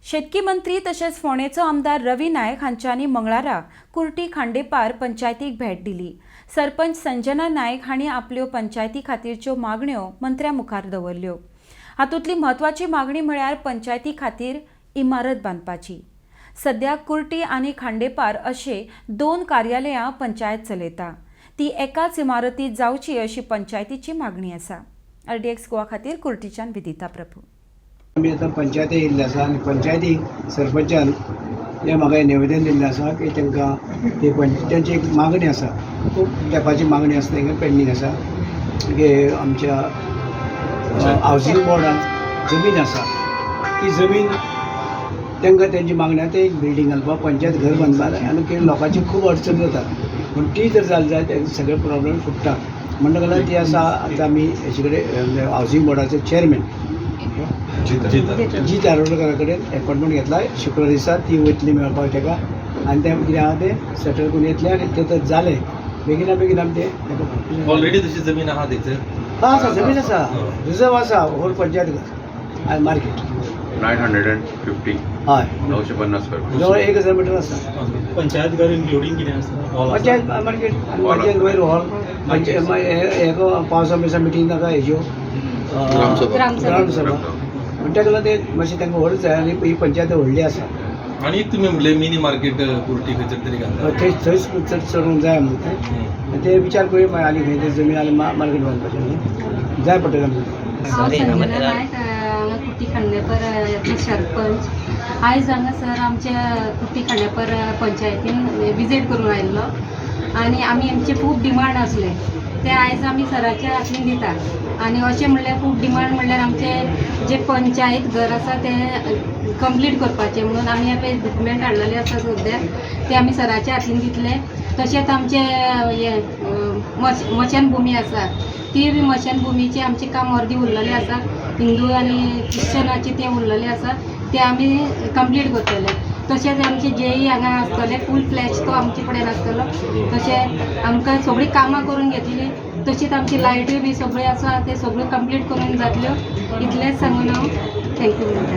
शेतकी मंत्री तशेंच फोंडेचो आमदार रवी नायक हांच्यांनी मंगळारा कुर्टी खांडेपार पंचायतीक भेट दिली। सरपंच संजना नायक हांणी आपल्यो पंचायती खातीरच्यो मागण्यो मंत्र्या मुखार दवरल्यो। हातूंतली म्हत्वाची मागणी म्हळ्यार पंचायती खातीर इमारत बांदपाची। सद्याक कुर्टी आनी खांडेपार अशे 2 कार्यालयां पंचायत चलयता, ती एकाच इमारतीत जावची अशी पंचायतीची मागणी आसा। RDXGOA खातीर कुर्टीच्यान विदिता प्रभू। आम्ही आता पंचायती येयल्ले आसा आनी पंचायतीक सरपंचान हे म्हाका निवेदन दिल्लें आसा की तांकां त्यांची एक मागणी आसा, खूब तेंपाची मागणी आसा, तांकां पेंडींग आसा की आमच्या हावजींग बोर्डान जमीन आसा, ती जमीन तांकां त्यांची मागणी आसा, ते एक बिल्डींग घालपाक पंचायत घर बांदपाक आनी काही लोकांची खूब अडचण जाता। पूण ती जर जाली जाल्यार ते सगळे प्रॉब्लेम सुट्टा म्हणटकच ती आसा। आतां आमी हेचे कडेन हावजींग बोर्डाचे चेअरमॅन जी दारोडकरा कडेन अपॉइंटमेंट घेतला। शुक्रार दिसा ती वयतली मेळपाक ताका आनी तें कितें आहा तें सेटल करून येतलें आनी तें तर जालें बेगिना बेगीन आमी तें ऑलरेडी तशी जमीन आहा थंयसर आसा, जमीन आसा, रिजर्व आसा, होल पंचायत आनी मार्केट 950 हय 950 स्क्वेअर जवळ 1000 मीटर आसा। पंचायत घर इन्क्लुडिंग कितें आसा? पंचायत मार्केट आनी पंचायत वयर हॉल पंचायत हेको पावसा बिसा मिटींग नाका हेज्यो ग्रामसभा म्हणटा लागून ते मातशें तांकां व्हड जाय आनी ही पंचायत व्हडली आसा। आनी तुमी म्हणलें मिनी मार्केट कुर्टी खंयसर तरी घालता, थंयच चडूंक जाय म्हणून ते विचार करूं आनी खंय ते जमीन आनी मार्केट बांदपाचें न्ही जाय पडटलें आमकां। हांव संजना नायक, कुर्टी खांडेपार सरपंच। आयज हांगा सर आमच्या कुर्टी खांडेपार पंचायतीन विजीट करून आयिल्लो आनी आमचे खूब डिमांड आसले ते आयज आमी सराच्या हातीन दिता। आनी अशें म्हणल्यार खूब डिमांड म्हणल्यार आमचे जे पंचायत घर आसा ते कंप्लीट करपाचें म्हणून आमी हे डॉक्युमेंट हाडलेले आसा सद्या ते आमी सराच्या हातीन दितले। तशेंच आमचे हे मशानभुमी आसा ती बी मशानभुमीचे आमचे काम अर्दी उरलेलें आसा, हिंदू आनी क्रिश्चनाचे ते उरलेले आसा ते आमी कंप्लीट करतले। तशेंच आमचे जेई हांगा आसतले फूल फ्लॅश तो आमचे कडेन आसतलो। तशें आमकां सगळीं कामां करून घेतली, तशीच आमची लायट्यो बी सगळ्यो आसा ते सगळ्यो कंप्लीट करून जातल्यो। इतलेंच सांगून हांव थँक्यू म्हणटा।